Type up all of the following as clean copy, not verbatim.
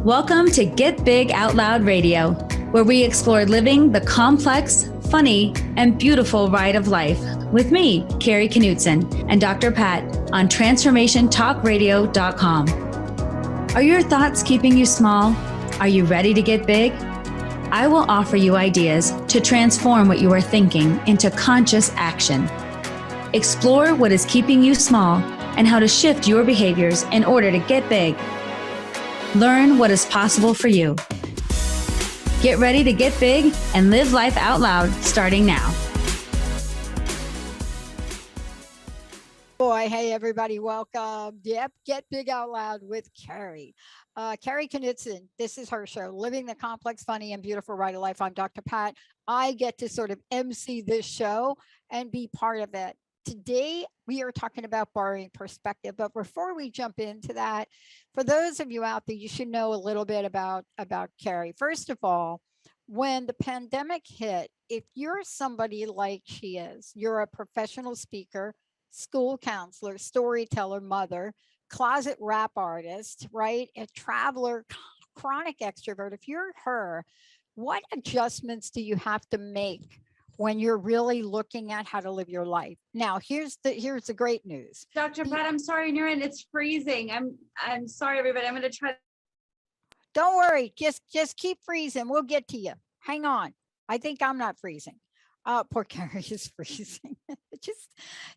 Welcome to Get Big Out Loud Radio, where we explore living the complex, funny, and beautiful ride of life with me, Kari Knutson, and Dr. Pat on TransformationTalkRadio.com. Are your thoughts keeping you small? Are you ready to get big? I will offer you ideas to transform what you are thinking into conscious action. Explore what is keeping you small and how to shift your behaviors in order to get big. Learn what is possible for you. Get ready to get big and live life out loud starting now. Boy, hey everybody, welcome. Yep, Get Big Out Loud with Kari. Kari Knutson, this is her show, Living the Complex, Funny, and Beautiful Ride of Life. I'm Dr. Pat. I get to sort of MC this show and be part of it. Today, we are talking about borrowing perspective. But before we jump into that, for those of you out there, you should know a little bit about Kari. First of all, when the pandemic hit, if you're somebody like she is, you're a professional speaker, school counselor, storyteller, mother, closet rap artist, right? A traveler, chronic extrovert. If you're her, what adjustments do you have to make when you're really looking at how to live your life? Now, here's the great news. Dr. Pat, I'm sorry, Nurin, it's freezing. I'm sorry, everybody. I'm going to try. Don't worry. Just keep freezing. We'll get to you. Hang on. I think I'm not freezing. Poor Kari is freezing. Just,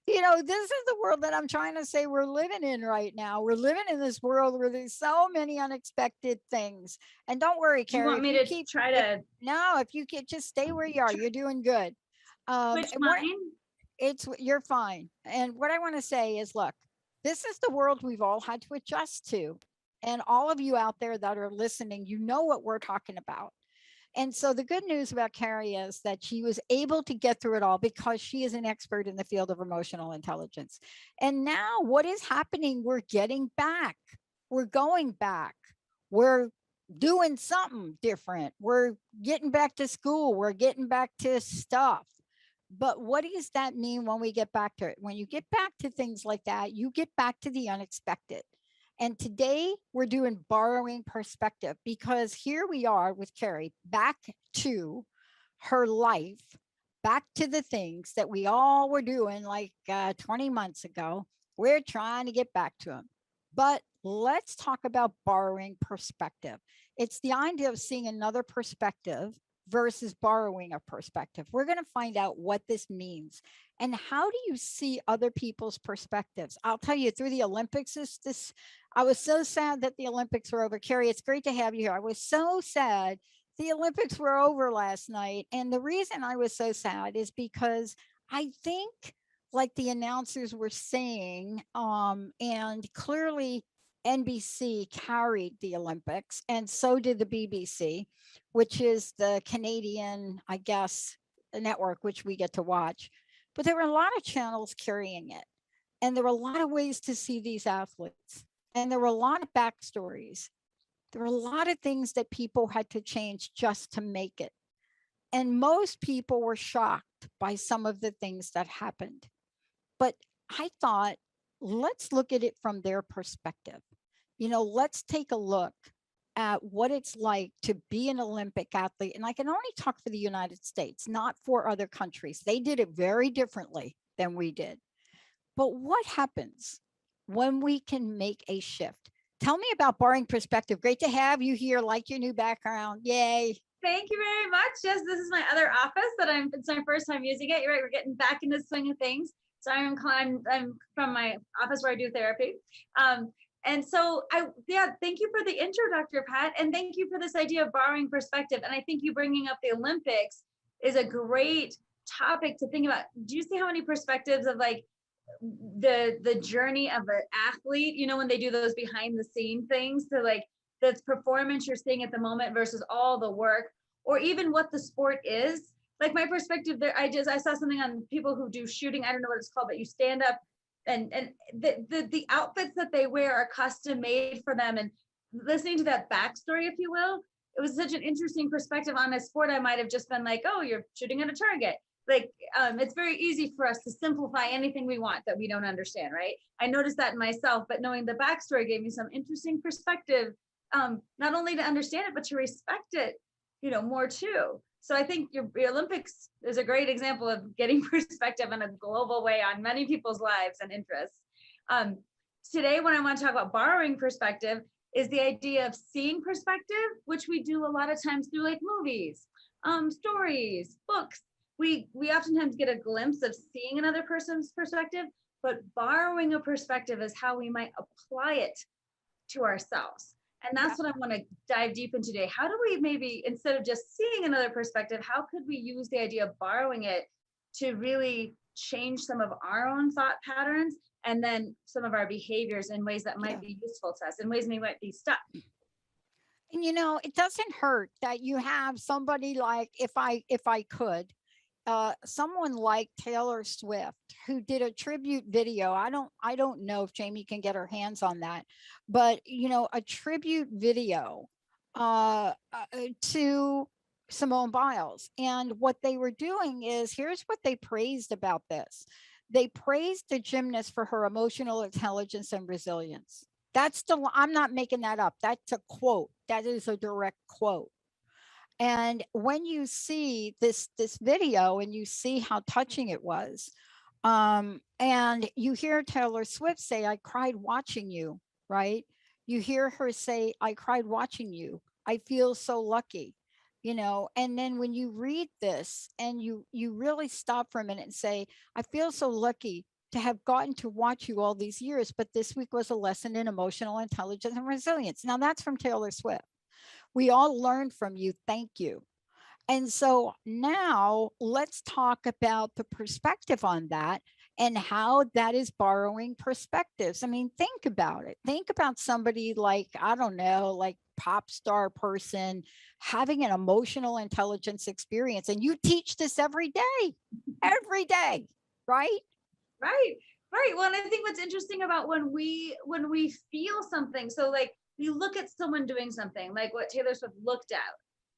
this is the world that I'm trying to say we're living in right now. We're living in this world where there's so many unexpected things. And don't worry, Kari. You want me to try to? No, if you could just stay where you are, you're doing good. Which mine? You're fine. And what I want to say is, look, this is the world we've all had to adjust to. And all of you out there that are listening, you know what we're talking about. And so the good news about Kari is that she was able to get through it all because she is an expert in the field of emotional intelligence. And now what is happening? We're getting back. We're going back. We're doing something different. We're getting back to school. We're getting back to stuff. But what does that mean when we get back to it? When you get back to things like that, you get back to the unexpected. And today we're doing borrowing perspective, because here we are with Kari, back to her life, back to the things that we all were doing like 20 months ago. We're trying to get back to them. But let's talk about borrowing perspective. It's the idea of seeing another perspective versus borrowing a perspective. We're going to find out what this means. And how do you see other people's perspectives? I'll tell you, through the Olympics, I was so sad that the Olympics were over. Kari, it's great to have you here. I was so sad the Olympics were over last night. And the reason I was so sad is because I think, like the announcers were saying, and clearly NBC carried the Olympics, and so did the BBC, which is the Canadian, I guess, network, which we get to watch. But there were a lot of channels carrying it. And there were a lot of ways to see these athletes. And there were a lot of backstories. There were a lot of things that people had to change just to make it. And most people were shocked by some of the things that happened. But I thought, let's look at it from their perspective. Let's take a look at what it's like to be an Olympic athlete. And I can only talk for the United States, not for other countries. They did it very differently than we did. But what happens when we can make a shift? Tell me about borrowing perspective. Great to have you here. Like your new background. Yay. Thank you very much. Yes, this is my other office it's my first time using it. You're right. We're getting back into the swing of things. So I'm from my office where I do therapy. And so thank you for the intro, Dr. Pat, and thank you for this idea of borrowing perspective. And I think you bringing up the Olympics is a great topic to think about. Do you see how many perspectives of like the journey of an athlete, when they do those behind the scene things, to like the performance you're seeing at the moment versus all the work, or even what the sport is? Like my perspective there, I saw something on people who do shooting. I don't know what it's called, but you stand up and the outfits that they wear are custom made for them. And listening to that backstory, if you will, it was such an interesting perspective on a sport. I might have just been like, oh, you're shooting at a target. Like, it's very easy for us to simplify anything we want that we don't understand, right? I noticed that in myself, but knowing the backstory gave me some interesting perspective, not only to understand it, but to respect it, more too. So I think your Olympics is a great example of getting perspective in a global way on many people's lives and interests. Today, when I want to talk about borrowing perspective, is the idea of seeing perspective, which we do a lot of times through like movies, stories, books. We oftentimes get a glimpse of seeing another person's perspective, but borrowing a perspective is how we might apply it to ourselves. And that's what I want to dive deep into today. How do we maybe, instead of just seeing another perspective, how could we use the idea of borrowing it to really change some of our own thought patterns and then some of our behaviors in ways that might be useful to us, in ways we might be stuck? And it doesn't hurt that you have somebody like, if I could, someone like Taylor Swift, who did a tribute video. I don't know if Jamie can get her hands on that, but a tribute video to Simone Biles. And what they were doing is, here's what they praised about this. They praised the gymnast for her emotional intelligence and resilience. I'm not making that up. That's a quote. That is a direct quote. And when you see this video and you see how touching it was, and you hear Taylor Swift say, I cried watching you, right? You hear her say, I cried watching you. I feel so lucky, and then when you read this and you really stop for a minute and say, I feel so lucky to have gotten to watch you all these years, but this week was a lesson in emotional intelligence and resilience. Now that's from Taylor Swift. We all learned from you. Thank you. And so now let's talk about the perspective on that and how that is borrowing perspectives. I mean, think about it. Think about somebody like, I don't know, like pop star person having an emotional intelligence experience. And you teach this every day, right? Right. Well, and I think what's interesting about when we feel something, so like we look at someone doing something like what Taylor Swift looked at,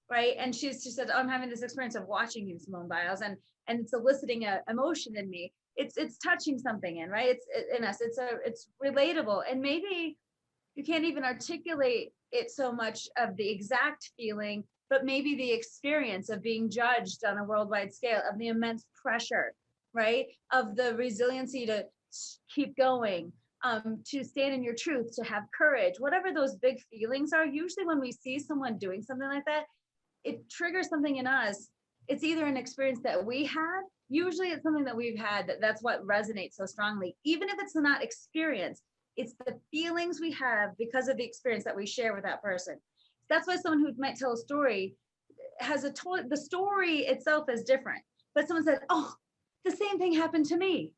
right? And she said, I'm having this experience of watching you, Simone Biles, and it's eliciting a emotion in me. It's touching something in, right? It's in us. It's relatable. And maybe you can't even articulate it so much of the exact feeling, but maybe the experience of being judged on a worldwide scale, of the immense pressure, right? Of the resiliency to keep going, to stand in your truth, to have courage, whatever those big feelings are. Usually when we see someone doing something like that, it triggers something in us. It's either an experience that we had, usually it's something that we've had, that's what resonates so strongly. Even if it's not experience, it's the feelings we have because of the experience that we share with that person. That's why someone who might tell a story has the story itself is different, but someone said, oh, the same thing happened to me.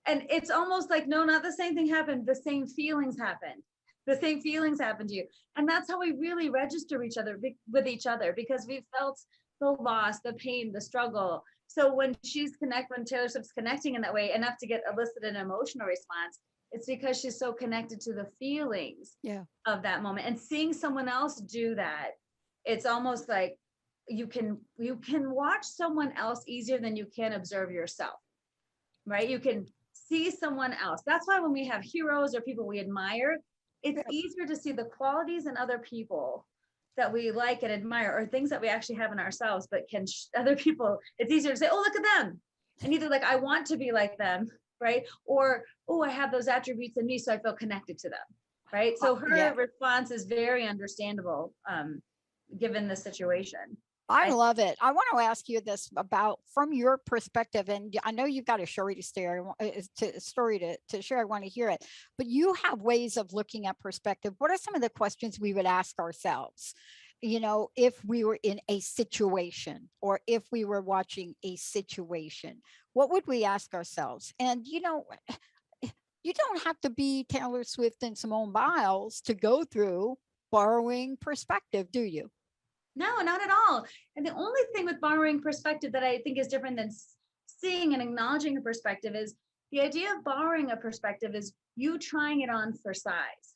And it's almost like, no, not the same thing happened. The same feelings happened. The same feelings happened to you. And that's how we really register with each other, because we felt the loss, the pain, the struggle. So when Taylor Swift's connecting in that way enough to elicit an emotional response, it's because she's so connected to the feelings of that moment. And seeing someone else do that, it's almost like you can watch someone else easier than you can observe yourself, right? You can see someone else. That's why when we have heroes or people we admire, it's easier to see the qualities in other people that we like and admire, or things that we actually have in ourselves, but other people, it's easier to say, oh, look at them. And either like, I want to be like them, right? Or, oh, I have those attributes in me, so I feel connected to them, right? So her response is very understandable, given the situation. I love it. I want to ask you this about, from your perspective, and I know you've got a story to share. I want to hear it, but you have ways of looking at perspective. What are some of the questions we would ask ourselves, if we were in a situation, or if we were watching a situation? What would we ask ourselves? And you don't have to be Taylor Swift and Simone Biles to go through borrowing perspective, do you? No, not at all. And the only thing with borrowing perspective that I think is different than seeing and acknowledging a perspective is the idea of borrowing a perspective is you trying it on for size,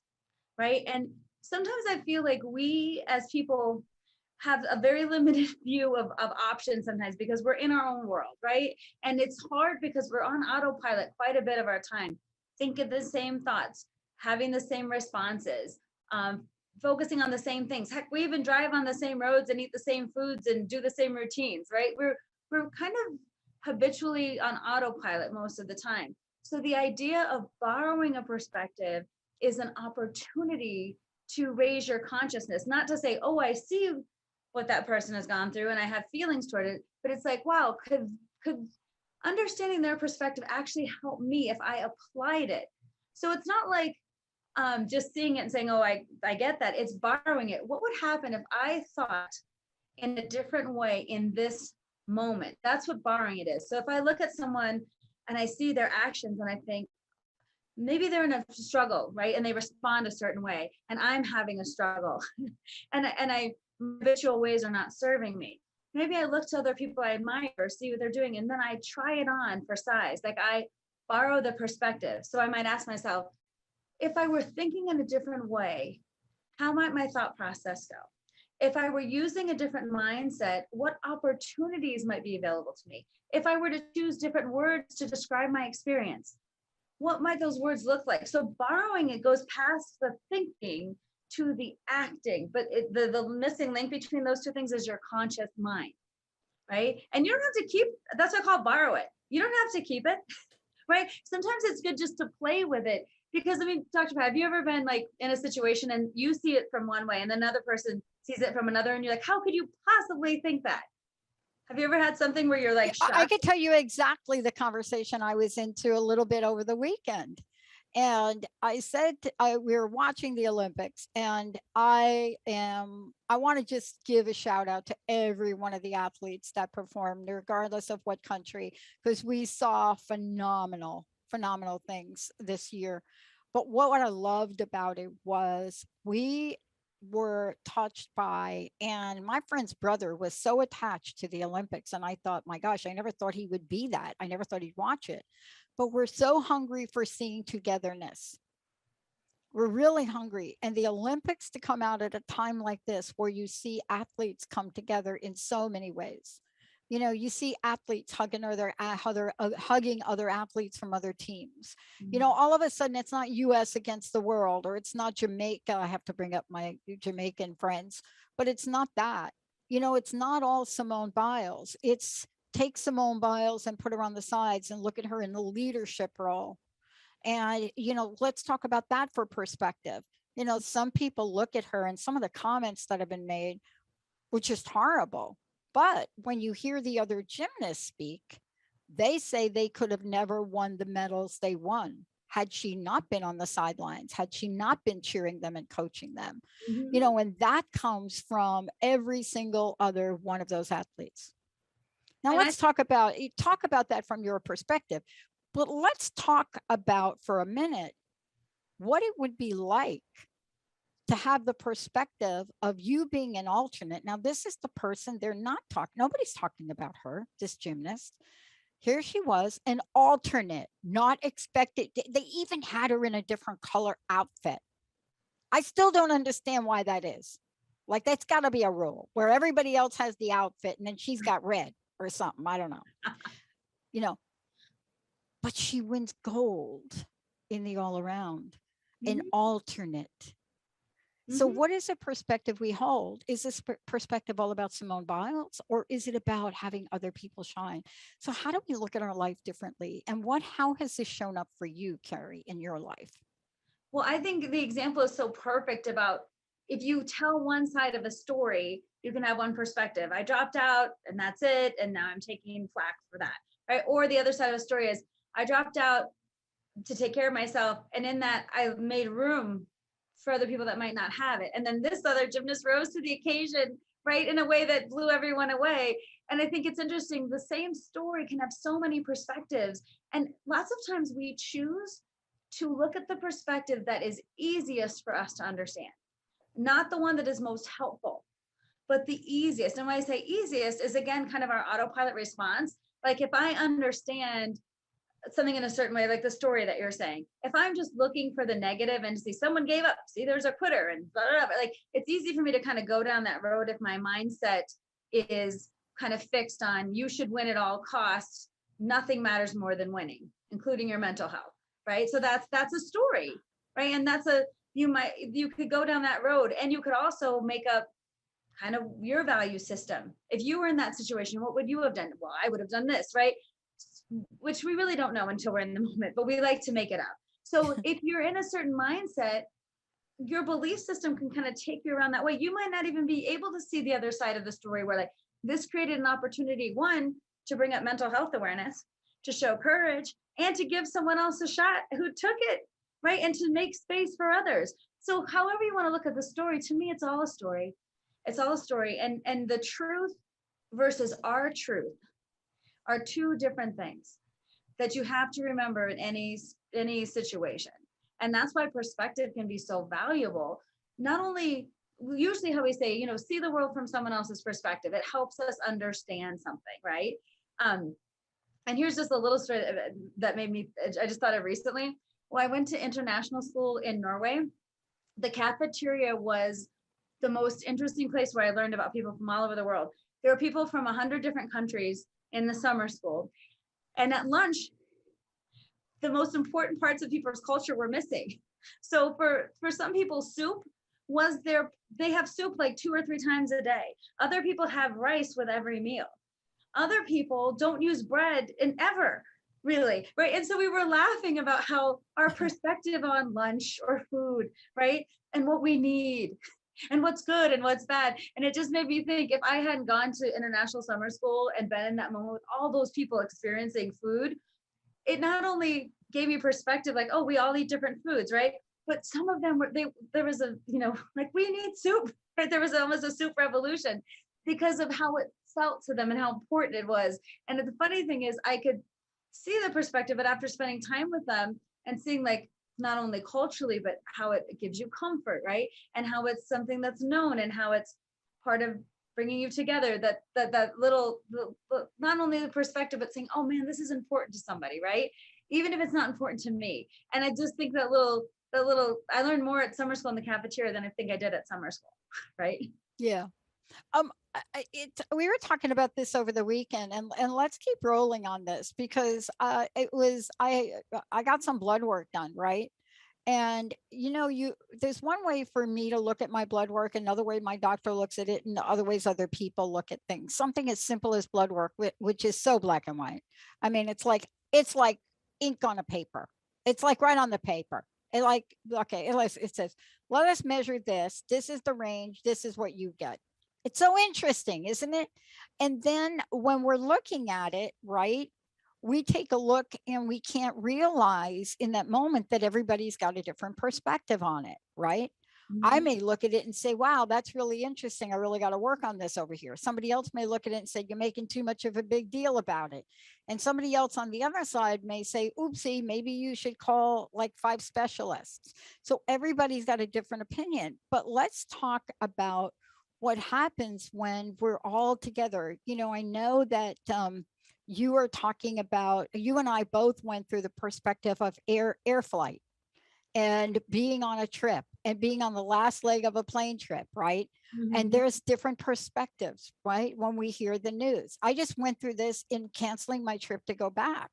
right? And sometimes I feel like we as people, have a very limited view of options sometimes because we're in our own world, right? And it's hard because we're on autopilot quite a bit of our time, thinking the same thoughts, having the same responses, focusing on the same things. Heck, we even drive on the same roads and eat the same foods and do the same routines, right? We're kind of habitually on autopilot most of the time. So the idea of borrowing a perspective is an opportunity to raise your consciousness, not to say, oh, I see what that person has gone through and I have feelings toward it, but it's like, wow, could understanding their perspective actually help me if I applied it? So it's not like just seeing it and saying, oh, I get that. It's borrowing it. What would happen if I thought in a different way in this moment? That's what borrowing it is. So if I look at someone and I see their actions and I think, maybe they're in a struggle, right? And they respond a certain way, and I'm having a struggle, and I habitual ways are not serving me. Maybe I look to other people I admire, see what they're doing, and then I try it on for size. Like I borrow the perspective. So I might ask myself, if I were thinking in a different way, how might my thought process go? If I were using a different mindset, what opportunities might be available to me? If I were to choose different words to describe my experience, what might those words look like? So borrowing it goes past the thinking to the acting, but the missing link between those two things is your conscious mind, right? And you don't have to keep, that's what I call borrow it. You don't have to keep it, right? Sometimes it's good just to play with it because, I mean, Dr. Pat, have you ever been like in a situation and you see it from one way and another person sees it from another and you're like, how could you possibly think that? Have you ever had something where you're like shocked? I could tell you exactly the conversation I was into a little bit over the weekend. And I said, we were watching the Olympics, and I want to just give a shout out to every one of the athletes that performed, regardless of what country, because we saw phenomenal things this year. But what I loved about it was we were touched by, and my friend's brother was so attached to the Olympics, and I thought, my gosh, I never thought he would be that. I never thought he'd watch it. But we're so hungry for seeing togetherness. We're really hungry. And the Olympics to come out at a time like this, where you see athletes come together in so many ways. You know, you see athletes hugging other athletes from other teams. You know, all of a sudden it's not US against the world, or it's not Jamaica. I have to bring up my Jamaican friends, but it's not that. You know, it's not all Simone Biles. It's take Simone Biles and put her on the sides and look at her in the leadership role. And, you know, let's talk about that for perspective. You know, some people look at her and some of the comments that have been made were just horrible. But when you hear the other gymnasts speak, they say they could have never won the medals they won had she not been on the sidelines, had she not been cheering them and coaching them. You know, and that comes from every single other one of those athletes. Now And let's talk about that from your perspective, but let's talk about for a minute what it would be like to have the perspective of you being an alternate. Now, this is the person they're not talking, nobody's talking about her, this gymnast. Here she was, an alternate, not expected. They even had her in a different color outfit. I still don't understand why that is. Like, that's got to be a rule where everybody else has the outfit and then she's got red or something. I don't know. You know, but she wins gold in the all around, an alternate. So what is the perspective we hold? Is this perspective all about Simone Biles, or is it about having other people shine? So how do we look at our life differently? And how has this shown up for you, Kari, in your life? Well, I think the example is so perfect about if you tell one side of a story, you can have one perspective. I dropped out and that's it. And now I'm taking flack for that, right? Or the other side of the story is I dropped out to take care of myself. And in that, I made room for other people that might not have it. And then this other gymnast rose to the occasion, right, in a way that blew everyone away. And I think it's interesting. The same story can have so many perspectives. And lots of times we choose to look at the perspective that is easiest for us to understand, not the one that is most helpful, but the easiest. And when I say easiest is, again, kind of our autopilot response. Like if I understand something in a certain way, like the story that you're saying. If I'm just looking for the negative and see someone gave up, see there's a quitter and blah, blah, blah, like it's easy for me to kind of go down that road if my mindset is kind of fixed on you should win at all costs. Nothing matters more than winning, including your mental health, right? So that's a story, right? And you could go down that road, and you could also make up kind of your value system. If you were in that situation, what would you have done? Well, I would have done this, right? Which we really don't know until we're in the moment, but we like to make it up. So if you're in a certain mindset, your belief system can kind of take you around that way. You might not even be able to see the other side of the story where like this created an opportunity, one, to bring up mental health awareness, to show courage, and to give someone else a shot who took it, right? And to make space for others. So however you want to look at the story, to me, it's all a story. It's all a story. And the truth versus our truth are two different things that you have to remember in any situation. And that's why perspective can be so valuable. Not only, usually how we say, see the world from someone else's perspective, it helps us understand something, right? And here's just a little story that made me, I just thought of recently. When I went to international school in Norway, the cafeteria was the most interesting place where I learned about people from all over the world. There were people from 100 different countries in the summer school. And at lunch, the most important parts of people's culture were missing. So for some people, soup was they have soup like 2 or 3 times a day. Other people have rice with every meal. Other people don't use bread in ever, really, right? And so we were laughing about how our perspective on lunch or food, right? And what we need and what's good and what's bad. And it just made me think, if I hadn't gone to international summer school and been in that moment with all those people experiencing food, it not only gave me perspective, like, oh, we all eat different foods, right? But some of them there was a, like, we need soup, right? There was almost a soup revolution because of how it felt to them and how important it was. And the funny thing is, I could see the perspective, but after spending time with them and seeing, like, not only culturally, but how it gives you comfort, right? And how it's something that's known and how it's part of bringing you together, that little, not only the perspective, but saying, oh man, this is important to somebody, right? Even if it's not important to me. And I just think that little, I learned more at summer school in the cafeteria than I think I did at summer school, right? Yeah. We were talking about this over the weekend, and let's keep rolling on this because I got some blood work done, right? And there's one way for me to look at my blood work, another way my doctor looks at it, and other ways other people look at things. Something as simple as blood work, which is so black and white. I mean, it's like ink on a paper. It's like right on the paper. It says, let us measure this. This is the range. This is what you get. It's so interesting, isn't it? And then when we're looking at it, right, we take a look and we can't realize in that moment that everybody's got a different perspective on it, right? Mm-hmm. I may look at it and say, wow, that's really interesting. I really got to work on this over here. Somebody else may look at it and say, you're making too much of a big deal about it. And somebody else on the other side may say, oopsie, maybe you should call like 5 specialists. So everybody's got a different opinion. But let's talk about what happens when we're all together. I know that you are talking about, you and I both went through the perspective of air flight and being on a trip and being on the last leg of a plane trip, right? Mm-hmm. And there's different perspectives, right? When we hear the news. I just went through this in canceling my trip to go back.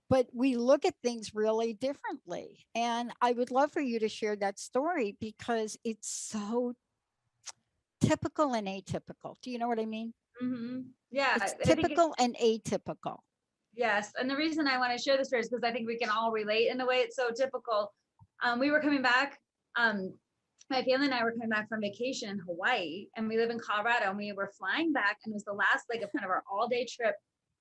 But we look at things really differently. And I would love for you to share that story because it's so typical and atypical. Do you know what I mean? Mm-hmm. Yeah. It's typical and atypical. Yes. And the reason I want to share this story is because I think we can all relate in a way. It's so typical. We were coming back. My family and I were coming back from vacation in Hawaii, and we live in Colorado, and we were flying back, and it was the last leg of kind of our all-day trip.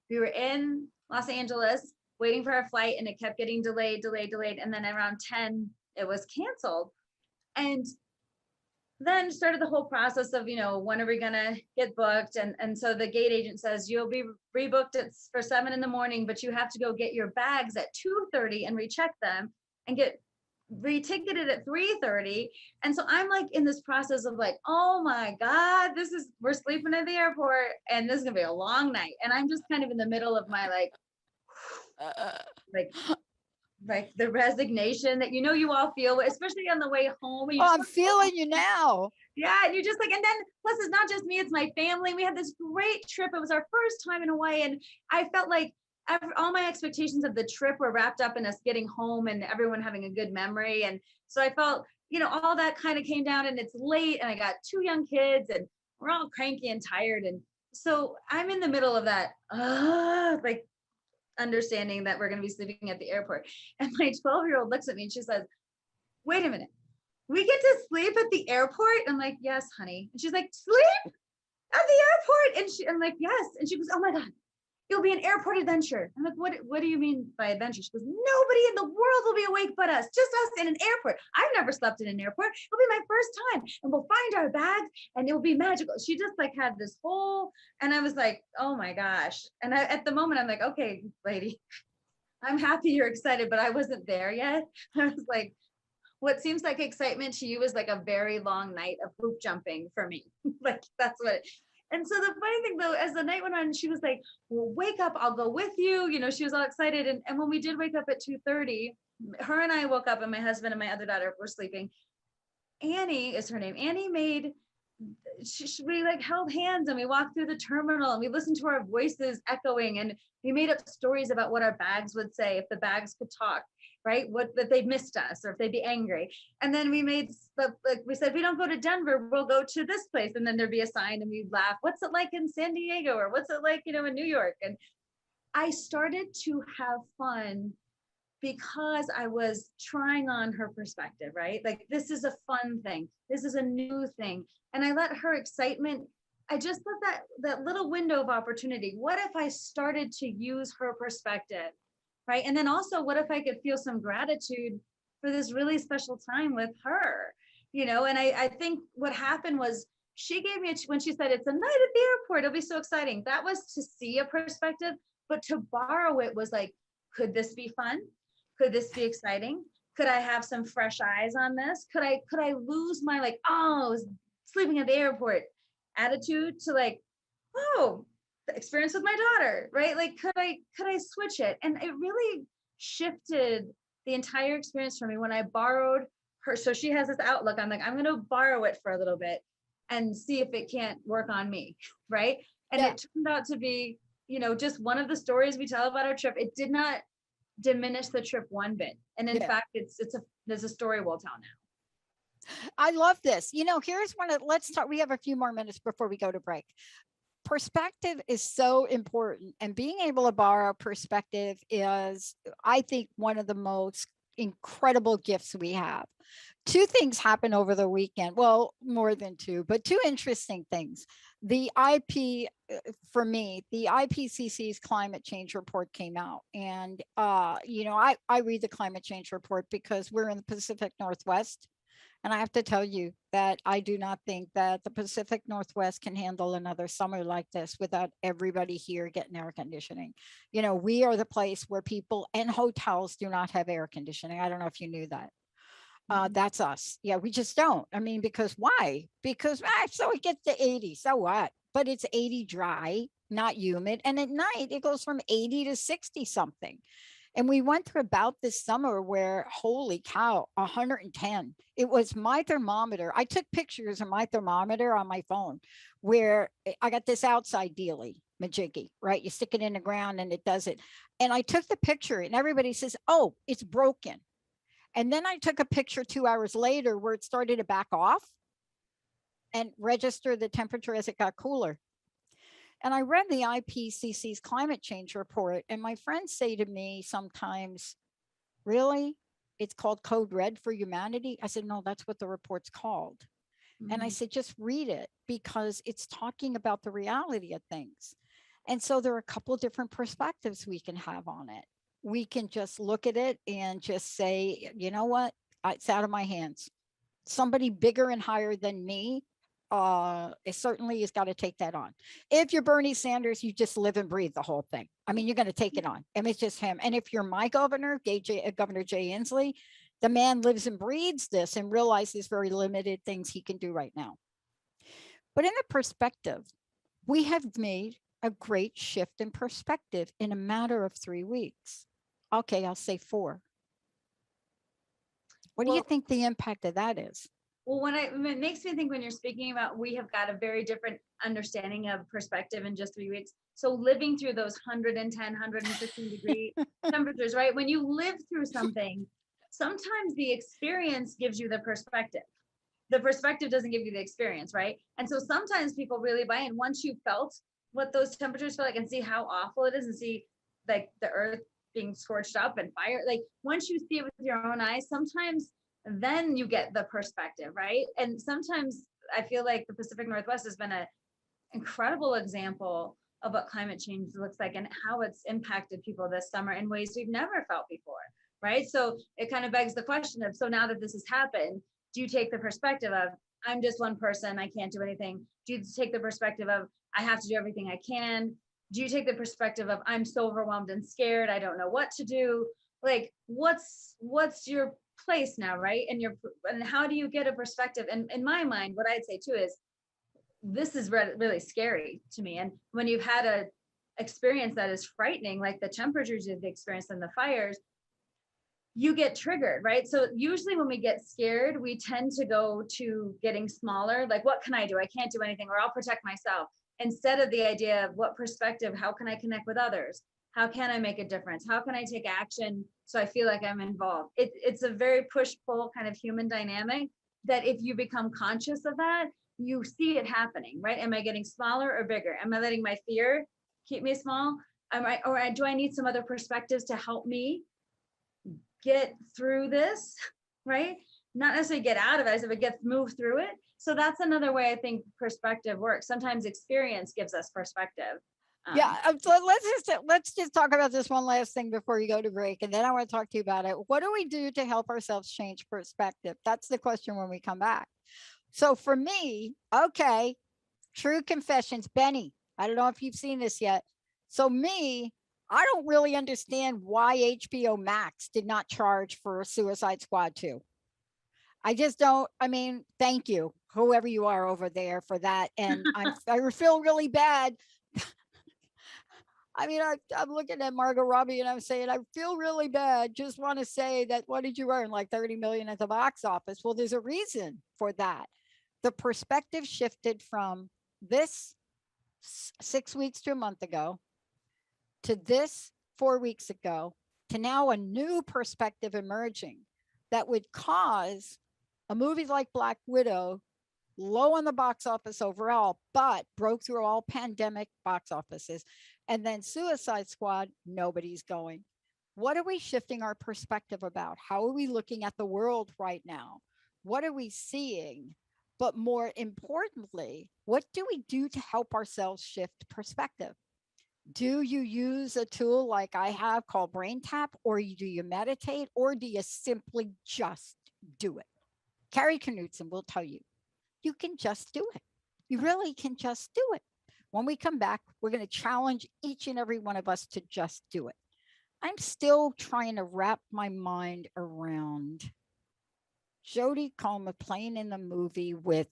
We were in Los Angeles waiting for our flight, and it kept getting delayed. And then around 10, it was canceled. And then started the whole process of, when are we going to get booked? And so the gate agent says, you'll be rebooked for 7 a.m, but you have to go get your bags at 2:30 and recheck them and get reticketed at 3:30. And so I'm like in this process of like, oh my God, we're sleeping at the airport and this is gonna be a long night. And I'm just kind of in the middle of my like, like the resignation that you all feel, especially on the way home. Oh, I'm feeling you now. Yeah, and you're just like, and then plus it's not just me, it's my family. We had this great trip. It was our first time in Hawaii, and I felt like all my expectations of the trip were wrapped up in us getting home and everyone having a good memory. And so I felt, all that kind of came down, and it's late, and I got 2 young kids, and we're all cranky and tired. And so I'm in the middle of that, like understanding that we're going to be sleeping at the airport. And my 12-year-old looks at me and she says, wait a minute, we get to sleep at the airport? I'm like, yes, honey. And she's like, sleep at the airport? And I'm like, yes. And she goes, oh my God, it'll be an airport adventure. I'm like, what do you mean by adventure? She goes, nobody in the world will be awake but us, just us in an airport. I've never slept in an airport. It'll be my first time, and we'll find our bags and it will be magical. She just like had this whole, and I was like, oh my gosh. And at the moment I'm like, okay, lady, I'm happy you're excited, but I wasn't there yet. I was like, what seems like excitement to you is like a very long night of hoop jumping for me. Like that's what. And so the funny thing though, as the night went on, she was like, well, wake up, I'll go with you. She was all excited. And when we did wake up at 2:30, her and I woke up, and my husband and my other daughter were sleeping. Annie is her name. Annie made, we like held hands, and we walked through the terminal, and we listened to our voices echoing, and we made up stories about what our bags would say if the bags could talk, right? What, that they missed us or if they'd be angry. And then we we said, we don't go to Denver, we'll go to this place. And then there'd be a sign, and we'd laugh. What's it like in San Diego? Or what's it like, in New York? And I started to have fun because I was trying on her perspective, right? Like, this is a fun thing. This is a new thing. And I let her excitement, I just let that little window of opportunity. What if I started to use her perspective, right? And then also, what if I could feel some gratitude for this really special time with her, And I think what happened was she gave me, when she said, it's a night at the airport, it'll be so exciting. That was to see a perspective, but to borrow it was like, could this be fun? Could this be exciting? Could I have some fresh eyes on this? Could I lose my like, oh, sleeping at the airport attitude to like, oh, the experience with my daughter, right? Like, could I switch it? And it really shifted the entire experience for me when I borrowed her. So she has this outlook. I'm like, I'm going to borrow it for a little bit and see if it can't work on me, right? And it turned out to be, just one of the stories we tell about our trip. It did not diminish the trip one bit. And in fact, there's a story we'll tell now. I love this. Here's let's talk. We have a few more minutes before we go to break. Perspective is so important, and being able to borrow perspective is, I think, one of the most incredible gifts we have. 2 things happened over the weekend. Well, more than 2, but 2 interesting things. The for me, the IPCC's climate change report came out, and I read the climate change report because we're in the Pacific Northwest. And I have to tell you that I do not think that the Pacific Northwest can handle another summer like this without everybody here getting air conditioning. We are the place where people and hotels do not have air conditioning. I don't know if you knew that. That's us. Yeah, we just don't. I mean, because why? Because so it gets to 80. So what? But it's 80 dry, not humid. And at night, it goes from 80 to 60 something. And we went through about this summer where, holy cow, 110. It was my thermometer. I took pictures of my thermometer on my phone where I got this outside dealie, majiggy, right? You stick it in the ground and it does it. And I took the picture and everybody says, oh, it's broken. And then I took a picture 2 hours later where it started to back off and register the temperature as it got cooler. And I read the IPCC's climate change report, and my friends say to me sometimes, really? It's called Code Red for Humanity? I said, no, that's what the report's called. Mm-hmm. And I said, just read it because it's talking about the reality of things. And so there are a couple of different perspectives we can have on it. We can just look at it and just say, you know what? It's out of my hands. Somebody bigger and higher than me, it certainly has got to take that on. If you're Bernie Sanders, you just live and breathe the whole thing. I mean, you're going to take it on. And it's just him. And if you're my governor, Governor Jay Inslee, the man lives and breathes this and realizes very limited things he can do right now. But in the perspective, we have made a great shift in perspective in a matter of 3 weeks. Okay, I'll say 4. What do you Well, think the impact of that is? Well, it makes me think when you're speaking about, we have got a very different understanding of perspective in just 3 weeks. So living through those 110, 115 degree temperatures, right? When you live through something, sometimes the experience gives you the perspective. The perspective doesn't give you the experience, right? And so sometimes people really buy in once you felt what those temperatures feel like and see how awful it is, and see like the earth being scorched up and fire. Like once you see it with your own eyes, sometimes then you get the perspective, right? And sometimes I feel like the Pacific Northwest has been an incredible example of what climate change looks like and how it's impacted people this summer in ways we've never felt before, right? So it kind of begs the question of, so now that this has happened, do you take the perspective of, I'm just one person, I can't do anything? Do you take the perspective of, I have to do everything I can? Do you take the perspective of, I'm so overwhelmed and scared, I don't know what to do? Like, what's your place now, right? And how do you get a perspective? And in my mind, what I'd say too is, this is really scary to me. And when you've had a experience that is frightening, like the temperatures you've experienced and the fires, you get triggered, right? So usually when we get scared, we tend to go to getting smaller. Like, what can I do? I can't do anything, or I'll protect myself. Instead of the idea of what perspective, how can I connect with others? How can I make a difference? How can I take action so I feel like I'm involved? It's a very push-pull kind of human dynamic that if you become conscious of that, you see it happening, right? Am I getting smaller or bigger? Am I letting my fear keep me small? Or do I need some other perspectives to help me get through this, right? Not necessarily get out of it, but move through it. So that's another way I think perspective works. Sometimes experience gives us perspective. Yeah, so let's just talk about this one last thing before you go to break, and then I want to talk to you about it. What do we do to help ourselves change perspective? That's the question when we come back. So for me, okay, true confessions, Benny. I don't know if you've seen this yet. So me, I don't really understand why HBO Max did not charge for Suicide Squad 2. I just don't. I mean, thank you, whoever you are over there, for that. And I feel really bad. I mean, I'm looking at Margot Robbie and I'm saying, I feel really bad. Just want to say that, what did you earn? Like 30 million at the box office. Well, there's a reason for that. The perspective shifted from this 6 weeks to a month ago to this 4 weeks ago to now a new perspective emerging that would cause a movie like Black Widow, low on the box office overall, but broke through all pandemic box offices. And then Suicide Squad, nobody's going. What are we shifting our perspective about? How are we looking at the world right now? What are we seeing? But more importantly, what do we do to help ourselves shift perspective? Do you use a tool like I have called Brain Tap, or do you meditate, or do you simply just do it? Kari Knutson will tell you, you can just do it. You really can just do it. When we come back, we're going to challenge each and every one of us to just do it. I'm still trying to wrap my mind around Jodie Comer playing in the movie with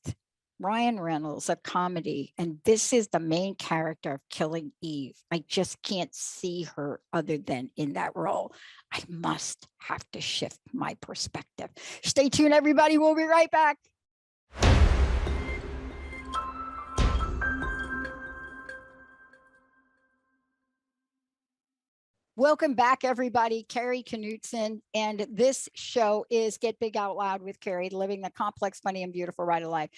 Ryan Reynolds, a comedy, and this is the main character of Killing Eve. I just can't see her other than in that role. I must have to shift my perspective. Stay tuned, everybody. We'll be right back. Welcome back, everybody. Kari Knutson, and this show is Get Big Out Loud with Kari, living the complex, funny, and beautiful ride of life.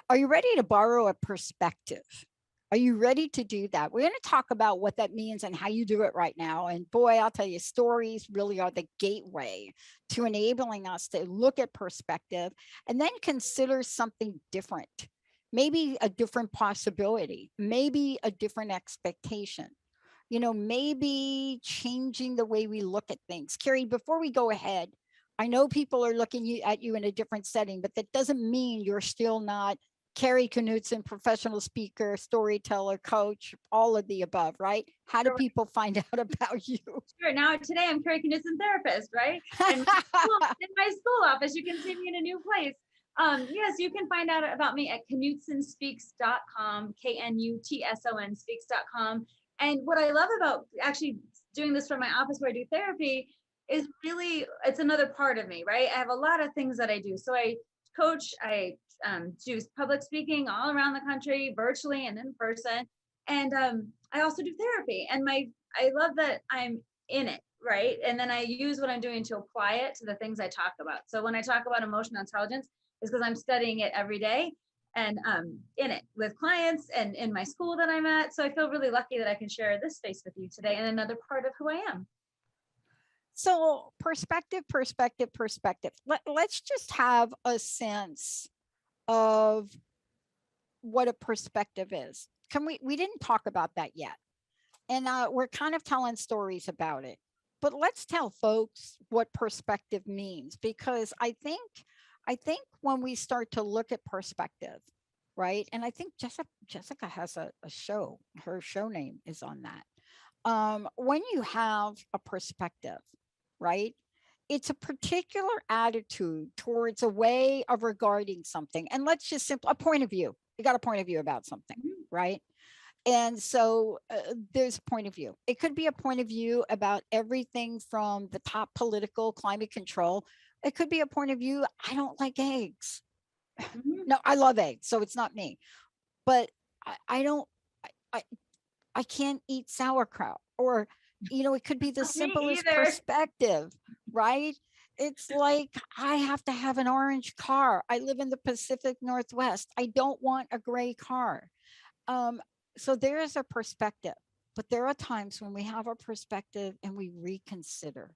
Are you ready to borrow a perspective? Are you ready to do that? We're going to talk about what that means and how you do it right now. And boy, I'll tell you, stories really are the gateway to enabling us to look at perspective and then consider something different, maybe a different possibility, maybe a different expectation. You know, maybe changing the way we look at things. Kari, before we go ahead, I know people are looking at you in a different setting, but that doesn't mean you're still not Kari Knutson, professional speaker, storyteller, coach, all of the above, right? How do people find out about you? Sure. Now, today I'm Kari Knutson, therapist, right? And in my school office, you can see me in a new place. Yes, you can find out about me at knutsonspeaks.com, KNUTSON speaks.com. And what I love about actually doing this from my office where I do therapy is really, it's another part of me, right? I have a lot of things that I do. So I coach, I do public speaking all around the country, virtually and in person. And I also do therapy. And I love that I'm in it, right? And then I use what I'm doing to apply it to the things I talk about. So when I talk about emotional intelligence, it's because I'm studying it every day and in it with clients and in my school that I'm at. So I feel really lucky that I can share this space with you today and another part of who I am. So perspective. Let's just have a sense of what a perspective is. We didn't talk about that yet. And we're kind of telling stories about it. But let's tell folks what perspective means, because I think when we start to look at perspective, right? And I think Jessica has a show. Her show name is on that. When you have a perspective, right? It's a particular attitude towards a way of regarding something. And let's just a point of view. You got a point of view about something, right? And so there's a point of view. It could be a point of view about everything from the top political climate control. It could be a point of view, I don't like eggs. No, I love eggs, so it's not me. But I don't, I can't eat sauerkraut. Or, it could be the simplest perspective, right? It's like, I have to have an orange car. I live in the Pacific Northwest. I don't want a gray car. So there is a perspective, but there are times when we have a perspective and we reconsider.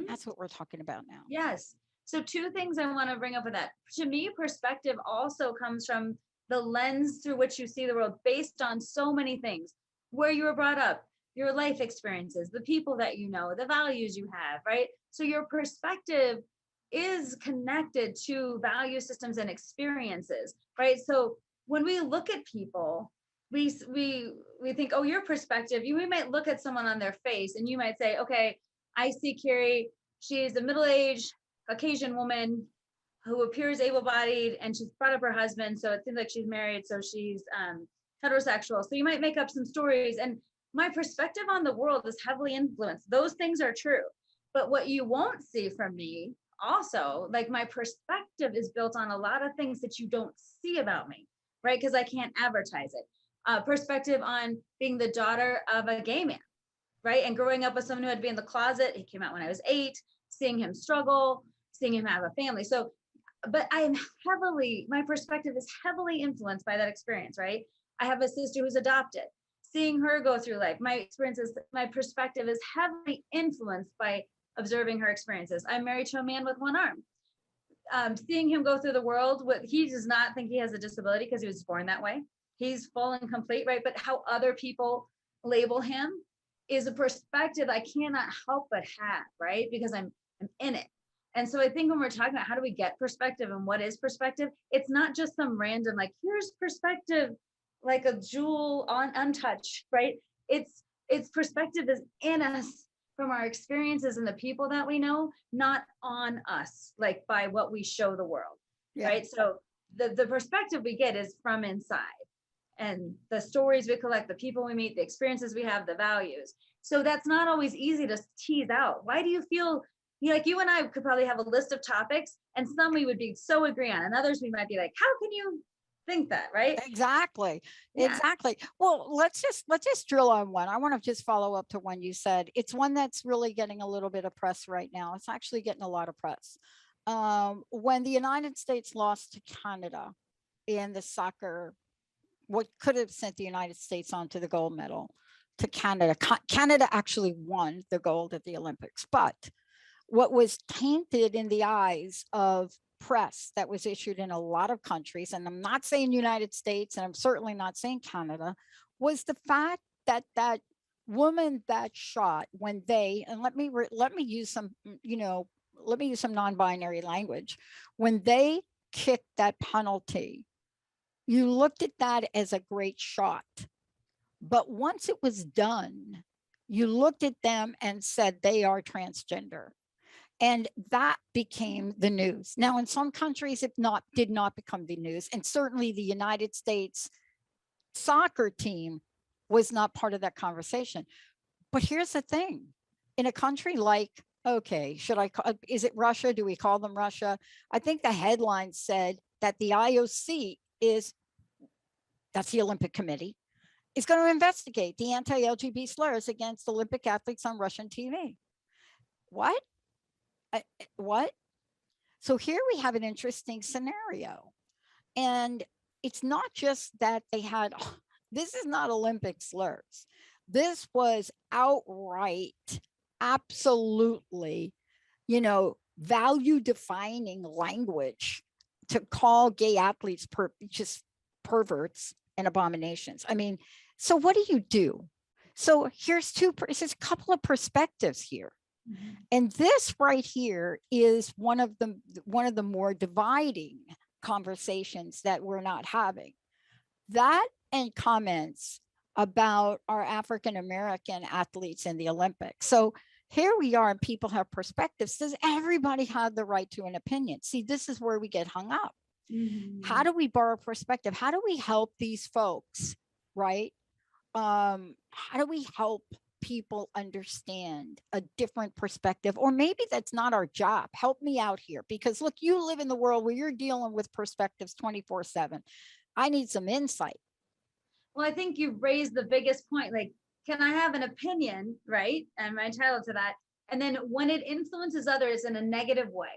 That's what we're talking about now. Yes. So two things I want to bring up with that. To me, perspective also comes from the lens through which you see the world, based on so many things: where you were brought up, your life experiences, the people that you know, the values you have, right? So your perspective is connected to value systems and experiences, right? So when we look at people, we think, oh, your perspective, we might look at someone on their face and you might say, okay, I see Kari, she's a middle-aged Caucasian woman who appears able-bodied, and she's brought up her husband, so it seems like she's married, so she's heterosexual. So you might make up some stories, and my perspective on the world is heavily influenced. Those things are true, but what you won't see from me also, like, my perspective is built on a lot of things that you don't see about me, right? Because I can't advertise it. Perspective on being the daughter of a gay man, right? And growing up with someone who had to be in the closet. He came out when I was 8, seeing him struggle, seeing him have a family. So, but my perspective is heavily influenced by that experience, right? I have a sister who's adopted. Seeing her go through life, my perspective is heavily influenced by observing her experiences. I'm married to a man with one arm. Seeing him go through the world, he does not think he has a disability because he was born that way. He's full and complete, right? But how other people label him is a perspective I cannot help but have, right? Because I'm in it. And so I think when we're talking about how do we get perspective and what is perspective, it's not just some random, like, here's perspective, like a jewel untouched, right? It's perspective is in us from our experiences and the people that we know, not on us, like by what we show the world, right? So the perspective we get is from inside, and the stories we collect, the people we meet, the experiences we have, the values. So that's not always easy to tease out. Why do you feel, like, you and I could probably have a list of topics, and some we would be so agree on, and others we might be like, how can you think that, right? Exactly. Well, let's just drill on one. I want to just follow up to one you said. It's one that's really getting a little bit of press right now. It's actually getting a lot of press. When the United States lost to Canada in the soccer, what could have sent the United States on to the gold medal, to Canada. Canada actually won the gold at the Olympics, but what was tainted in the eyes of press that was issued in a lot of countries, and I'm not saying United States, and I'm certainly not saying Canada, was the fact that that woman that shot, when they, and let me use some, let me use some non-binary language, when they kicked that penalty, you looked at that as a great shot. But once it was done, you looked at them and said they are transgender. And that became the news. Now, in some countries, it did not become the news. And certainly the United States soccer team was not part of that conversation. But here's the thing, in a country like, okay, should I call, is it Russia? Do we call them Russia? I think the headline said that the IOC is, that's the Olympic Committee, is going to investigate the anti-LGBT slurs against Olympic athletes on Russian TV. What? What? So here we have an interesting scenario. And it's not just that they had, this is not Olympic slurs. This was outright, absolutely, value defining language to call gay athletes just perverts and abominations. I mean, so what do? So here's a couple of perspectives here. Mm-hmm. And this right here is one of the more dividing conversations that we're not having. That and comments about our African-American athletes in the Olympics. So here we are, and people have perspectives. Does everybody have the right to an opinion? See, this is where we get hung up. Mm-hmm. How do we borrow perspective? How do we help these folks, right? How do we help people understand a different perspective? Or maybe that's not our job. Help me out here, because look, you live in the world where you're dealing with perspectives 24/7. I need some insight. Well, I think you've raised the biggest point. Like, can I have an opinion, right? Am I entitled to that? And then when it influences others in a negative way,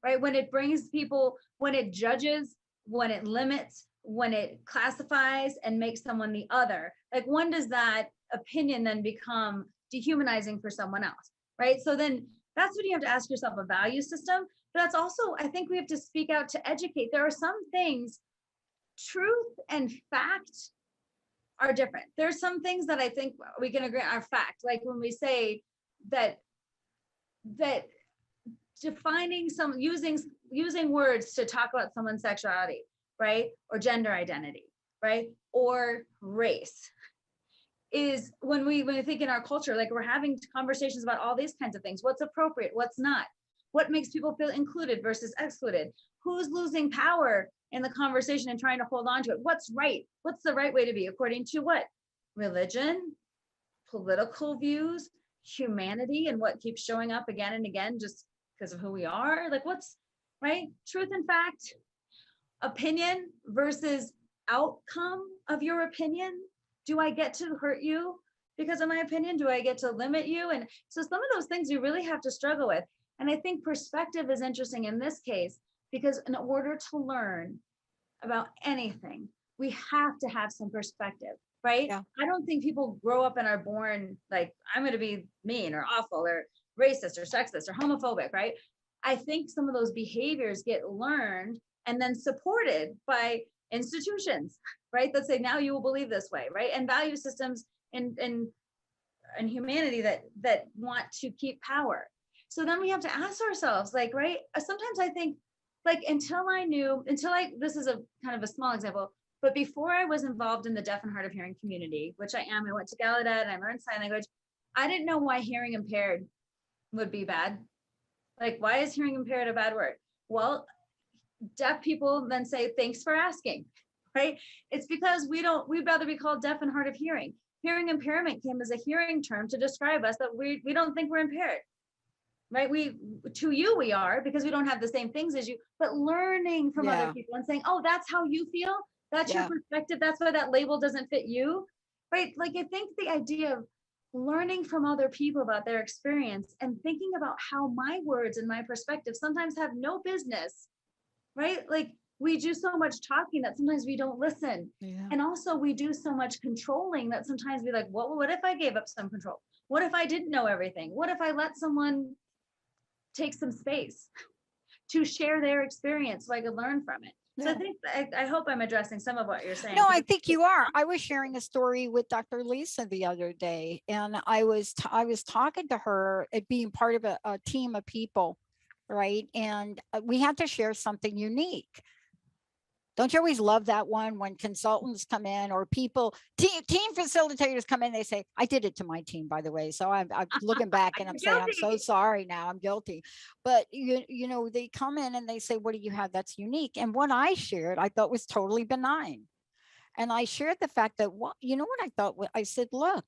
right? When it brings people, when it judges, when it limits, when it classifies and makes someone the other, like, when does that opinion then become dehumanizing for someone else, right? So then that's when you have to ask yourself a value system. But that's also, I think we have to speak out to educate. There are some things, truth and fact are different. There's some things that I think we can agree are fact. Like when we say that defining using words to talk about someone's sexuality, right? Or gender identity, right? Or race, is when we think in our culture, like we're having conversations about all these kinds of things. What's appropriate, what's not, what makes people feel included versus excluded, who's losing power in the conversation and trying to hold on to it, what's right, what's the right way to be according to what? Religion, political views, humanity, and what keeps showing up again and again just because of who we are. Like, what's right? Truth and fact, opinion versus outcome of your opinion. Do I get to hurt you because of my opinion? Do I get to limit you? And so some of those things you really have to struggle with. And I think perspective is interesting in this case, because in order to learn about anything, we have to have some perspective, right? Yeah. I don't think people grow up and are born like, I'm going to be mean or awful or racist or sexist or homophobic, right? I think some of those behaviors get learned and then supported by institutions, right? That say, now you will believe this way, right? And value systems and humanity that want to keep power. So then we have to ask ourselves, like, right? Sometimes I think, like, this is a kind of a small example, but before I was involved in the deaf and hard of hearing community, which I am, I went to Gallaudet and I learned sign language. I didn't know why hearing impaired would be bad. Like, why is hearing impaired a bad word? Well, deaf people then say, thanks for asking, right? It's because we'd rather be called deaf and hard of hearing. Hearing impairment came as a hearing term to describe us, that we don't think we're impaired, right? We are, because we don't have the same things as you, but learning from other people and saying, oh, that's how you feel. That's your perspective. That's why that label doesn't fit you, right? Like, I think the idea of learning from other people about their experience and thinking about how my words and my perspective sometimes have no business, right? Like, we do so much talking that sometimes we don't listen. Yeah. And also we do so much controlling that sometimes we're like, well, what if I gave up some control? What if I didn't know everything? What if I let someone take some space to share their experience so I could learn from it? So I think, I hope I'm addressing some of what you're saying. No, I think you are. I was sharing a story with Dr. Lisa the other day, and I was talking to her at being part of a team of people, right? And we had to share something unique. Don't you always love that one when consultants come in or people, team facilitators come in, they say, I did it to my team, by the way. So I'm looking back and I'm saying, I'm so sorry now, I'm guilty. But you know, they come in and they say, what do you have that's unique? And what I shared, I thought was totally benign. And I shared the fact that, what, you know what I thought? I said, look,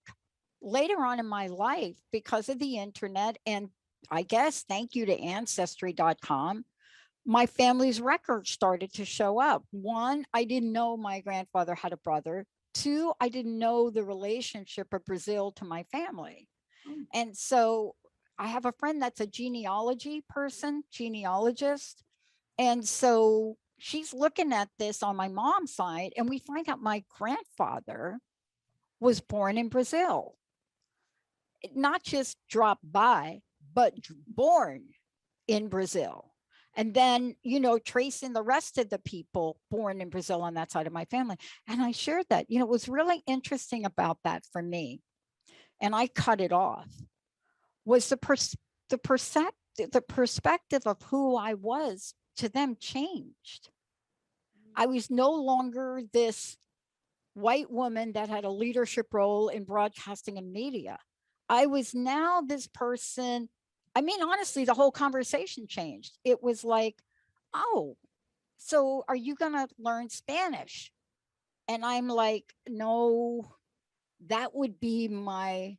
later on in my life, because of the internet, and I guess thank you to ancestry.com, my family's records started to show up. One, I didn't know my grandfather had a brother. Two, I didn't know the relationship of Brazil to my family. Mm. And so I have a friend that's a genealogy person, genealogist. And so she's looking at this on my mom's side, and we find out my grandfather was born in Brazil. Not just dropped by, but born in Brazil. And then, you know, tracing the rest of the people born in Brazil on that side of my family. And I shared that, you know, it was really interesting about that for me. And I cut it off, was the perspective of who I was to them changed. I was no longer this white woman that had a leadership role in broadcasting and media. I was now this person. I mean, honestly, the whole conversation changed. It was like, oh, so are you going to learn Spanish? And I'm like, no, that would be my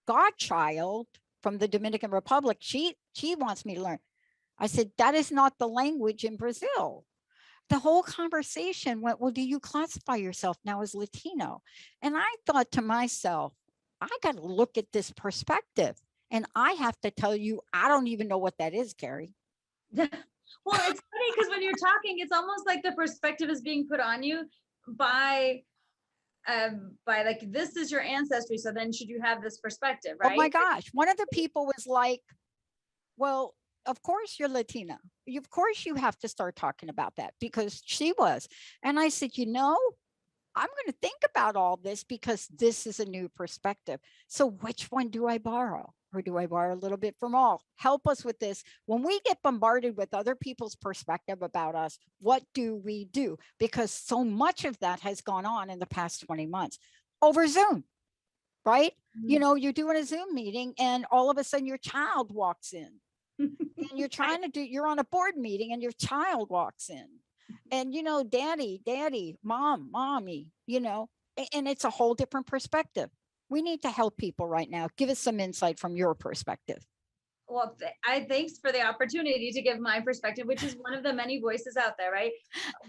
godchild from the Dominican Republic. She wants me to learn. I said, that is not the language in Brazil. The whole conversation went, well, do you classify yourself now as Latino? And I thought to myself, I got to look at this perspective. And I have to tell you, I don't even know what that is, Kari. Well, it's funny because when you're talking, it's almost like the perspective is being put on you by like, this is your ancestry. So then should you have this perspective, right? Oh my gosh. One of the people was like, well, of course you're Latina. Of course you have to start talking about that, because she was. And I said, you know, I'm going to think about all this because this is a new perspective. So which one do I borrow? Or do I borrow a little bit from all? Help us with this. When we get bombarded with other people's perspective about us, what do we do? Because so much of that has gone on in the past 20 months over Zoom, right? Mm-hmm. You know, you're doing a Zoom meeting and all of a sudden your child walks in. And you're trying to do, you're on a board meeting and your child walks in. And, you know, daddy, mommy, you know, and it's a whole different perspective. We need to help people right now. Give us some insight from your perspective. Well, thanks for the opportunity to give my perspective, which is one of the many voices out there, right?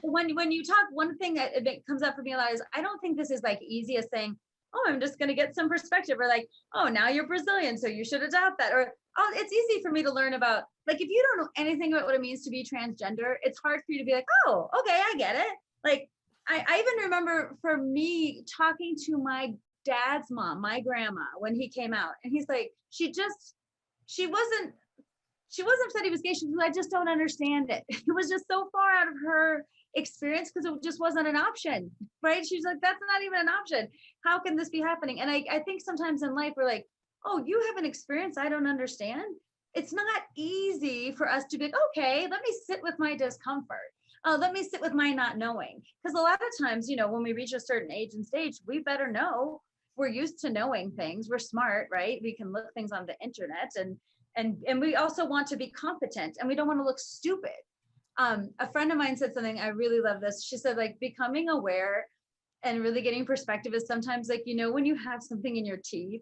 When you talk, one thing that comes up for me a lot is, I don't think this is like easy as saying, oh, I'm just going to get some perspective, or like, oh, now you're Brazilian, so you should adopt that. Or, oh, it's easy for me to learn about, like, if you don't know anything about what it means to be transgender, it's hard for you to be like, oh, okay, I get it. Like, I even remember for me talking to my dad's mom, my grandma, when he came out, and he's like, she wasn't upset he was gay. She was like, I just don't understand it. It was just so far out of her experience because it just wasn't an option, right? She's like, that's not even an option. How can this be happening? And I think sometimes in life we're like, oh, you have an experience I don't understand. It's not easy for us to be like, okay, let me sit with my discomfort. Let me sit with my not knowing. Because a lot of times, you know, when we reach a certain age and stage, we better know. We're used to knowing things. We're smart, right? We can look things on the internet, and we also want to be competent, and we don't want to look stupid. A friend of mine said something, I really love this. She said, like, becoming aware and really getting perspective is sometimes like, you know, when you have something in your teeth,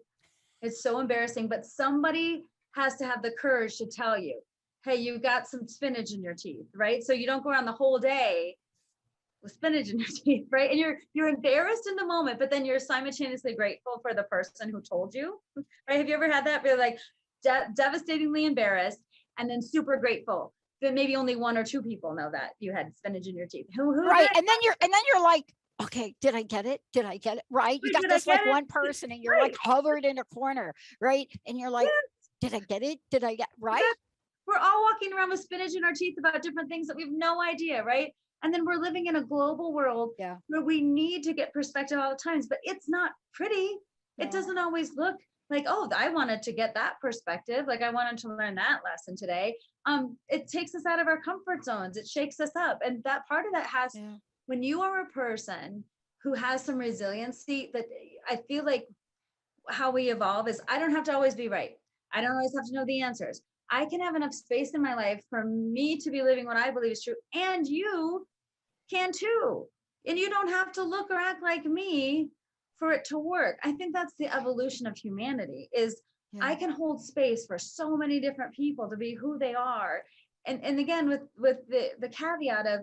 it's so embarrassing, but somebody has to have the courage to tell you, hey, you got some spinach in your teeth, right? So you don't go around the whole day with spinach in your teeth, right? And you're embarrassed in the moment, but then you're simultaneously grateful for the person who told you, right? Have you ever had that? You're like devastatingly embarrassed and then super grateful that maybe only one or two people know that you had spinach in your teeth. Who right? And then you're like, okay, did I get it? Did I get it? Right? You got this like one person, and you're right, like hovered in a corner, right? And you're like, yes. Did I get it? Did I get right? Yes. We're all walking around with spinach in our teeth about different things that we have no idea, right? And then we're living in a global world where we need to get perspective all the times, but it's not pretty. No. It doesn't always look like, oh, I wanted to get that perspective. Like, I wanted to learn that lesson today. It takes us out of our comfort zones. It shakes us up. And that part of that has, when you are a person who has some resiliency, that I feel like how we evolve is, I don't have to always be right. I don't always have to know the answers. I can have enough space in my life for me to be living what I believe is true, and you can too. And you don't have to look or act like me for it to work. I think that's the evolution of humanity is I can hold space for so many different people to be who they are. And again, with the caveat of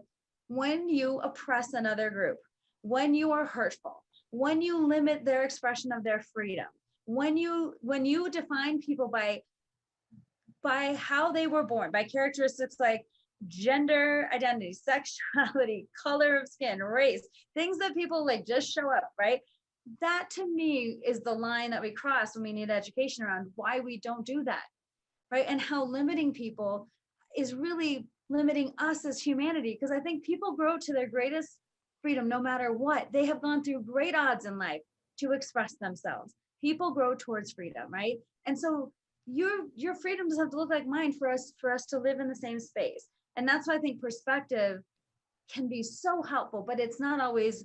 when you oppress another group, when you are hurtful, when you limit their expression of their freedom, when you define people by how they were born, by characteristics like gender identity, sexuality, color of skin, race, things that people like just show up, right? That to me is the line that we cross when we need education around why we don't do that, right? And how limiting people is really limiting us as humanity. Because I think people grow to their greatest freedom no matter what. They have gone through great odds in life to express themselves. People grow towards freedom, right? And so your freedom doesn't have to look like mine for us to live in the same space. And that's why I think perspective can be so helpful, but it's not always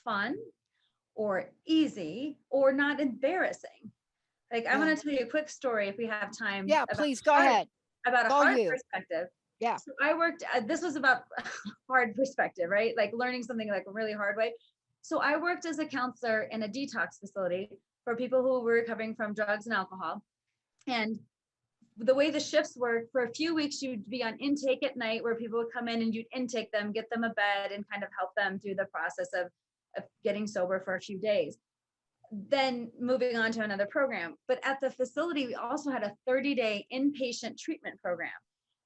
fun or easy or not embarrassing. Like I want to tell you a quick story if we have time. Yeah, please go ahead. About a hard perspective. Yeah. So I worked, this was about hard perspective, right? Like learning something like a really hard way. So I worked as a counselor in a detox facility for people who were recovering from drugs and alcohol. And the way the shifts work, for a few weeks, you'd be on intake at night where people would come in and you'd intake them, get them a bed and kind of help them through the process of getting sober for a few days. Then moving on to another program. But at the facility, we also had a 30-day inpatient treatment program.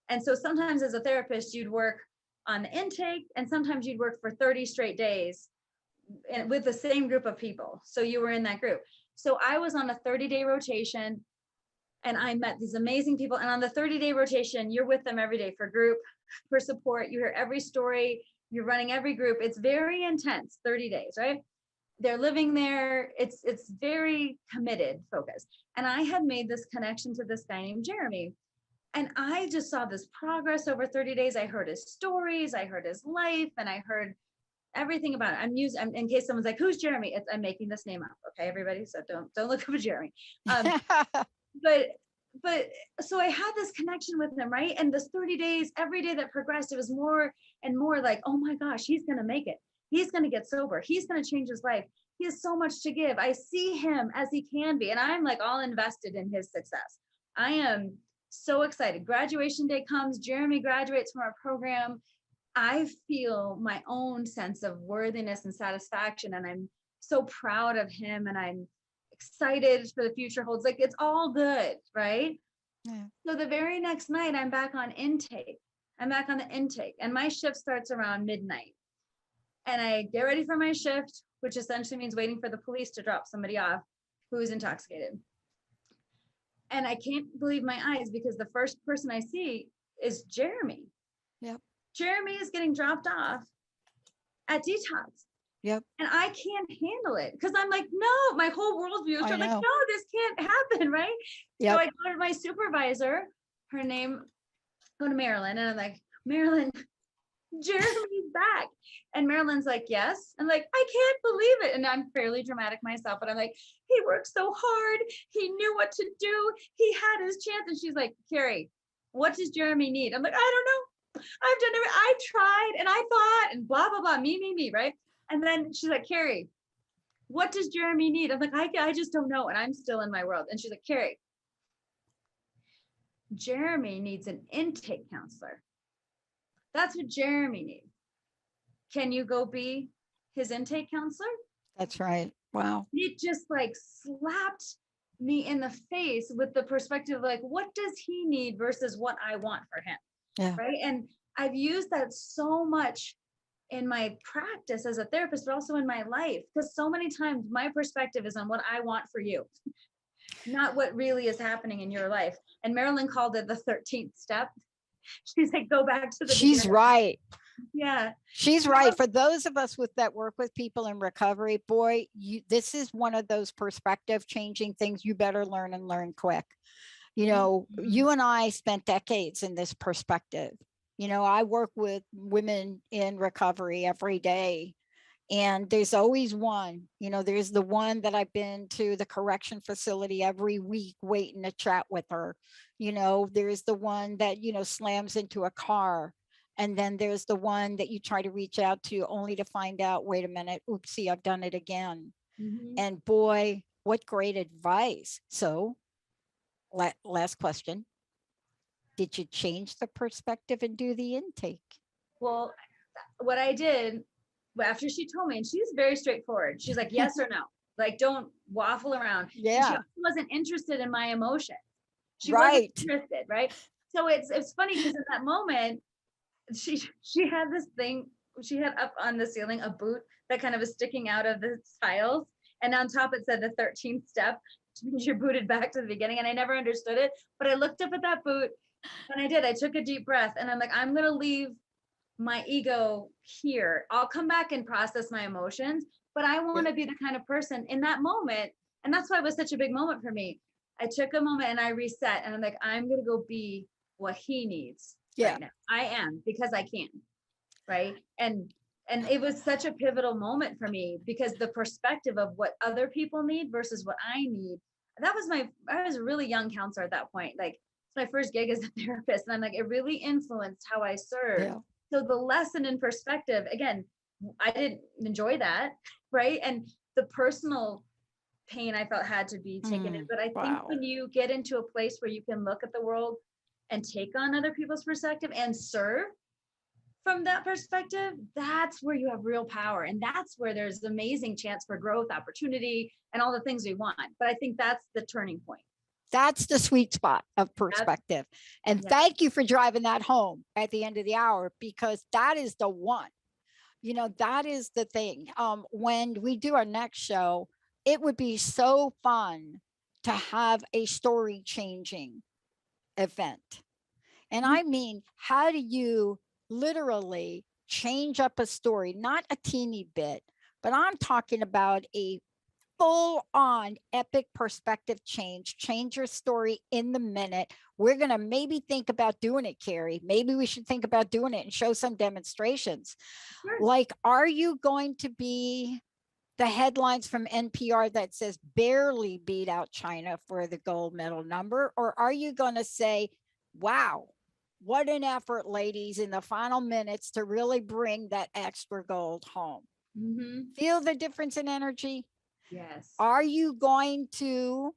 And so sometimes as a therapist, you'd work on the intake and sometimes you'd work for 30 straight days and with the same group of people. So you were in that group. So I was on a 30-day rotation and I met these amazing people. And on the 30-day rotation, you're with them every day for group, for support. You hear every story, you're running every group. It's very intense, 30 days, right? They're living there. It's very committed, focused. And I had made this connection to this guy named Jeremy. And I just saw this progress over 30 days. I heard his stories, I heard his life, and I heard everything about it. I'm in case someone's like, who's Jeremy? I'm making this name up. Okay, everybody. So don't look up Jeremy. But so I had this connection with him, right? And this 30 days, every day that progressed, it was more and more like, oh my gosh, he's going to make it. He's going to get sober. He's going to change his life. He has so much to give. I see him as he can be. And I'm like all invested in his success. I am so excited. Graduation day comes. Jeremy graduates from our program. I feel my own sense of worthiness and satisfaction. And I'm so proud of him. And I'm excited for the future holds. Like it's all good, right? Yeah. So the very next night, I'm back on intake. I'm back on the intake. And my shift starts around midnight. And I get ready for my shift, which essentially means waiting for the police to drop somebody off who is intoxicated. And I can't believe my eyes because the first person I see is Jeremy. Yep. Jeremy is getting dropped off at detox. Yep. And I can't handle it because I'm like, no, my whole worldview is like, no, this can't happen, right? Yep. So I go to my supervisor, her name, go to Marilyn, and I'm like, Marilyn, Jeremy's back. And Marilyn's like, yes. I'm like, I can't believe it. And I'm fairly dramatic myself, but I'm like, he worked so hard. He knew what to do. He had his chance. And she's like, Kari, what does Jeremy need? I'm like, I don't know. I've done everything. I tried and I thought and blah, blah, blah, me, right? And then she's like, Kari, what does Jeremy need? I'm like, I just don't know. And I'm still in my world. And she's like, Kari, Jeremy needs an intake counselor. That's what Jeremy needs. Can you go be his intake counselor? That's right. Wow. It just like slapped me in the face with the perspective of like, what does he need versus what I want for him? Yeah. Right. And I've used that so much in my practice as a therapist, but also in my life, because so many times my perspective is on what I want for you, not what really is happening in your life. And Marilyn called it the 13th step. She's like, go back to the She's beginning. Right. Yeah. She's right. For those of us that work with people in recovery, boy, this is one of those perspective changing things you better learn and learn quick. You know, you and I spent decades in this perspective. You know, I work with women in recovery every day. And there's always one, you know, there's the one that I've been to the correction facility every week waiting to chat with her. You know, there's the one that, you know, slams into a car And then there's the one that you try to reach out to only to find out, wait a minute, oopsie, I've done it again. And boy, what great advice. So last question. Did you change the perspective and do the intake? Well, what I did after she told me, and she's very straightforward. She's like, yes or no. Like, don't waffle around. Yeah. She wasn't interested in my emotion. She Right. wasn't interested, right? So it's funny because in that moment, she had this thing, she had up on the ceiling a boot that kind of was sticking out of the tiles. And on top it said the 13th step, which means you're booted back to the beginning. And I never understood it. But I looked up at that boot and I did. I took a deep breath and I'm like, I'm going to leave my ego here. I'll come back and process my emotions, but I want to be the kind of person in that moment. And that's why it was such a big moment for me. I took a moment and I reset and I'm like, I'm going to go be what he needs right now. I am, because I can. Right. And it was such a pivotal moment for me because the perspective of what other people need versus what I need. I was a really young counselor at that point. Like, it's my first gig as a therapist. And I'm like, it really influenced how I serve. Yeah. So the lesson in perspective, again, I didn't enjoy that, right? And the personal pain I felt had to be taken in. But I think when you get into a place where you can look at the world and take on other people's perspective and serve from that perspective, that's where you have real power. And that's where there's amazing chance for growth, opportunity, and all the things we want. But I think that's the turning point. That's the sweet spot of perspective. And thank you for driving that home at the end of the hour, because that is the one, that is the thing. When we do our next show, it would be so fun to have a story changing event. And I mean, how do you literally change up a story? Not a teeny bit, but I'm talking about a full-on epic perspective change your story in the minute. We're going to maybe think about doing it, Kari. Maybe we should think about doing it and show some demonstrations. Sure. Like, are you going to be the headlines from NPR that says barely beat out China for the gold medal number? Or are you going to say, wow, what an effort, ladies, in the final minutes to really bring that extra gold home? Feel the difference in energy? Yes. Are you going to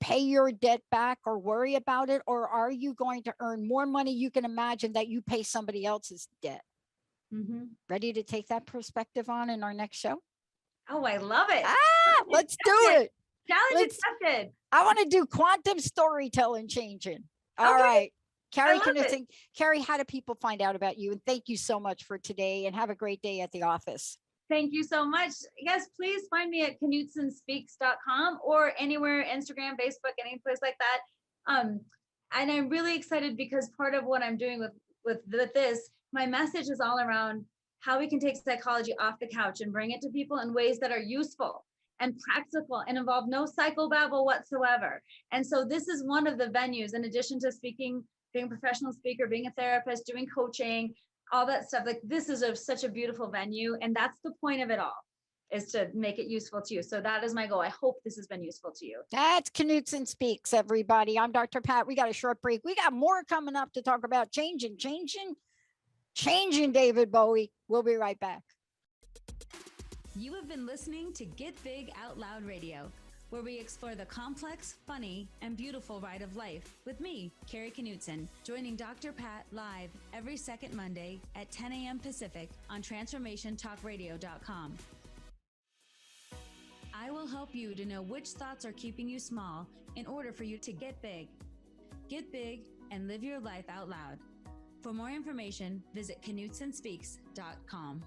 pay your debt back or worry about it? Or are you going to earn more money you can imagine that you pay somebody else's debt? Ready to take that perspective on in our next show? Oh, I love it. Let's do it. Challenge accepted. I want to do quantum storytelling changing. All right. Kari Knutson. Kari, how do people find out about you? And thank you so much for today, and have a great day at the office. Thank you so much. Yes, please find me at KnutsonSpeaks.com or anywhere, Instagram, Facebook, any place like that. And I'm really excited because part of what I'm doing with this, my message is all around how we can take psychology off the couch and bring it to people in ways that are useful and practical and involve no psychobabble whatsoever. And so this is one of the venues, in addition to speaking, being a professional speaker, being a therapist, doing coaching, all that stuff. Like, this is such a beautiful venue. And that's the point of it all, is to make it useful to you. So that is my goal. I hope this has been useful to you. That's Knutson Speaks, everybody. I'm Dr. Pat. We got a short break. We got more coming up to talk about changing David Bowie. We'll be right back. You have been listening to Get Big Out Loud Radio, where we explore the complex, funny, and beautiful ride of life with me, Kari Knutson, joining Dr. Pat live every second Monday at 10 a.m. Pacific on TransformationTalkRadio.com. I will help you to know which thoughts are keeping you small in order for you to get big. Get big and live your life out loud. For more information, visit KnutsonSpeaks.com.